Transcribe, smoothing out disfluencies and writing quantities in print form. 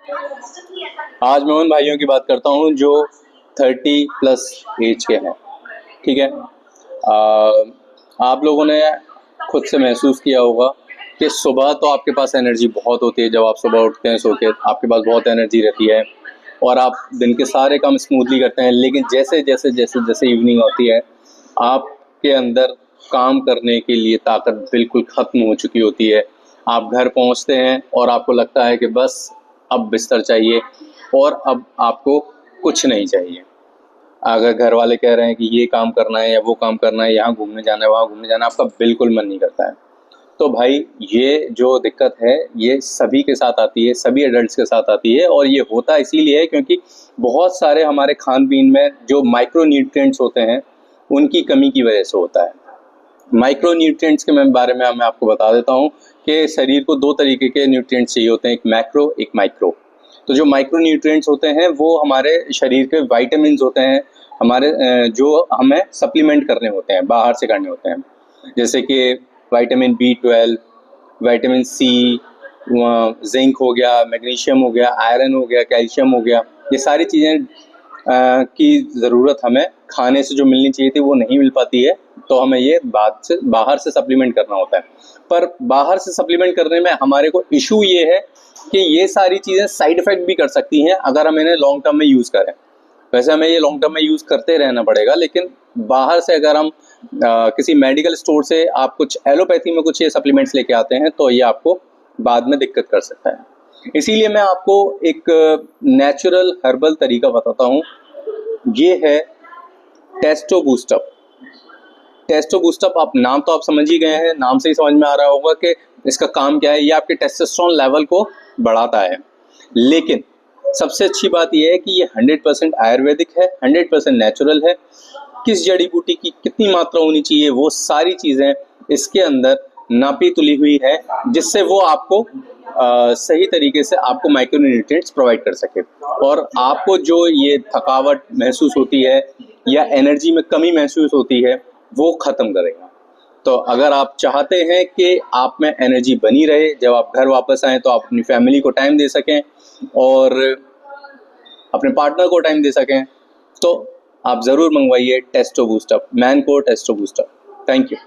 आज मैं उन भाइयों की बात करता हूँ जो 30+ एज के हैं। ठीक है। आप लोगों ने खुद से महसूस किया होगा कि सुबह तो आपके पास एनर्जी बहुत होती है। जब आप सुबह उठते हैं सो के, आपके पास बहुत एनर्जी रहती है और आप दिन के सारे काम स्मूथली करते हैं। लेकिन जैसे जैसे जैसे जैसे इवनिंग होती है, आपके अंदर काम करने के लिए ताकत बिल्कुल ख़त्म हो चुकी होती है। आप घर पहुंचते हैं और आपको लगता है कि बस अब बिस्तर चाहिए और अब आपको कुछ नहीं चाहिए। अगर घर वाले कह रहे हैं कि ये काम करना है या वो काम करना है, यहाँ घूमने जाना है, वहाँ घूमने जाना है, आपका बिल्कुल मन नहीं करता है। तो भाई, ये जो दिक्कत है ये सभी के साथ आती है, सभी एडल्ट्स के साथ आती है। और ये होता इसीलिए है क्योंकि बहुत सारे हमारे खान पीन में जो माइक्रो न्यूट्रिएंट्स होते हैं उनकी कमी की वजह से होता है। माइक्रो न्यूट्रिएंट्स के बारे में मैं आपको बता देता हूँ कि शरीर को दो तरीके के न्यूट्रिएंट्स चाहिए होते हैं, एक मैक्रो एक माइक्रो। तो जो माइक्रो न्यूट्रिएंट्स होते हैं वो हमारे शरीर के वाइटामिन होते हैं, हमारे जो हमें सप्लीमेंट करने होते हैं, बाहर से करने होते हैं। जैसे कि vitamin B12, vitamin C, zinc हो गया, मैग्नीशियम हो गया, आयरन हो गया, कैल्शियम हो गया। ये सारी चीज़ें की ज़रूरत हमें खाने से जो मिलनी चाहिए थी वो नहीं मिल पाती है, तो हमें ये बाहर से सप्लीमेंट करना होता है। पर बाहर से सप्लीमेंट करने में हमारे को इशू ये है कि ये सारी चीज़ें साइड इफ़ेक्ट भी कर सकती हैं अगर हम इन्हें लॉन्ग टर्म में यूज़ करें। वैसे हमें ये लॉन्ग टर्म में यूज़ करते रहना पड़ेगा, लेकिन बाहर से अगर हम किसी मेडिकल स्टोर से आप कुछ एलोपैथी में कुछ ये सप्लीमेंट्स लेके आते हैं तो ये आपको बाद में दिक्कत कर सकता है। इसीलिए मैं आपको एक नेचुरल हर्बल तरीका बताता हूँ। ये है टेस्टो बूस्टअप। टेस्टो बूस्टअप, आप नाम तो आप समझ ही गए हैं, नाम से ही समझ में आ रहा होगा कि इसका काम क्या है। ये आपके टेस्टोस्टेरोन लेवल को बढ़ाता है। लेकिन सबसे अच्छी बात यह है कि ये 100% आयुर्वेदिक है, 100% नेचुरल है। किस जड़ी बूटी की कितनी मात्रा होनी चाहिए वो सारी चीज़ें इसके अंदर नापी तुली हुई है, जिससे वो आपको सही तरीके से आपको माइक्रोन्यूट्रिएंट्स प्रोवाइड कर सके और आपको जो ये थकावट महसूस होती है या एनर्जी में कमी महसूस होती है वो ख़त्म करेगा। तो अगर आप चाहते हैं कि आप में एनर्जी बनी रहे, जब आप घर वापस आएँ तो आप अपनी फैमिली को टाइम दे सकें और अपने पार्टनर को टाइम दे सकें, तो आप ज़रूर मंगवाइए टेस्टो बूस्टअप, मैन को टेस्टो बूस्टअप। Thank you.